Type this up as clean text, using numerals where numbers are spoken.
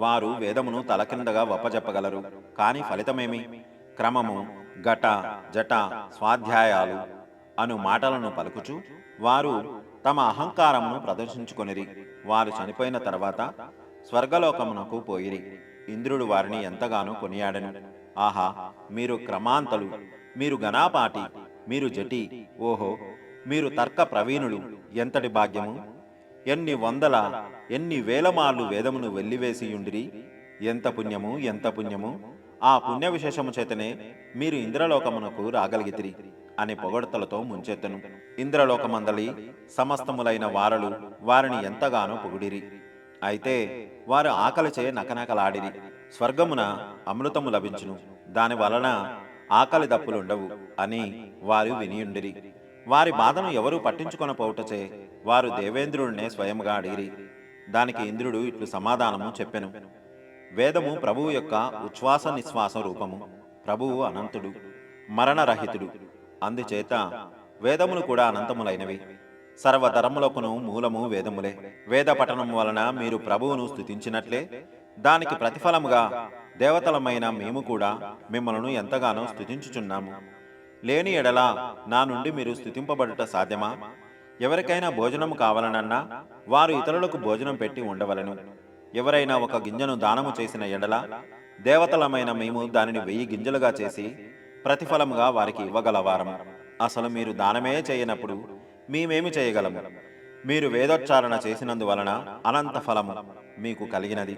వారు వేదమును తలకిందగా వప్పజెప్పగలరు, కాని ఫలితమేమి? క్రమము, ఘట, జట, స్వాధ్యాయాలు అను మాటలను పలుకుచు వారు తమ అహంకారమును ప్రదర్శించుకొనిరి. వారు చనిపోయిన తర్వాత స్వర్గలోకమునకు పోయిరి. ఇంద్రుడు వారిని ఎంతగానో కొనియాడెను. ఆహా, మీరు క్రమాంతలు, మీరు గణాపాటి, మీరు జటి, ఓహో, మీరు తర్క ప్రవీణులు, ఎంతటి భాగ్యము! ఎన్ని వందల, ఎన్ని వేల మార్లు వేదమును వెల్లివేసియుండిరి. ఎంత పుణ్యము, ఎంత పుణ్యము! ఆ పుణ్య విశేషము చేతనే మీరు ఇంద్రలోకమునకు రాగలిగితిరి అని పొగడ్తలతో ముంచెత్తెను. ఇంద్రలోకమందలి సమస్తములైన వారలు వారిని ఎంతగానో పొగిడిరి. అయితే వారు ఆకలిచే నకనకలాడిరి. స్వర్గమున అమృతము లభించును, దాని వలన ఆకలి దప్పులుండవు అని వారు వినియుండిరి. వారి బాధను ఎవరూ పట్టించుకొనపోవుటచే వారు దేవేంద్రుడినే స్వయముగా అడిగిరి. దానికి ఇంద్రుడు ఇట్లు సమాధానము చెప్పెను: వేదము ప్రభువు యొక్క ఉచ్ఛ్వాస నిశ్వాస రూపము. ప్రభువు అనంతుడు, మరణరహితుడు. అందుచేత వేదములు కూడా అనంతములైనవి. సర్వధర్ములకును మూలము వేదములే. వేద పఠనం వలన మీరు ప్రభువును స్తుతించినట్లే దానికి ప్రతిఫలముగా దేవతలమైన మేము కూడా మిమ్మల్ని ఎంతగానో స్తుతించుచున్నాము. లేని ఎడల నా నుండి మీరు స్తుతింపబడుట సాధ్యమా? ఎవరికైనా భోజనము కావాలనన్నా వారు ఇతరులకు భోజనం పెట్టి ఉండవలెను. ఎవరైనా ఒక గింజను దానము చేసిన ఎడల దేవతలమైన మేము దానిని 1000 గింజలుగా చేసి ప్రతిఫలముగా వారికి ఇవ్వగలవారము. అసలు మీరు దానమే చేయనప్పుడు మేమేమి చేయగలము? మీరు వేదోచ్చారణ చేసినందువలన అనంత ఫలము మీకు కలిగినది.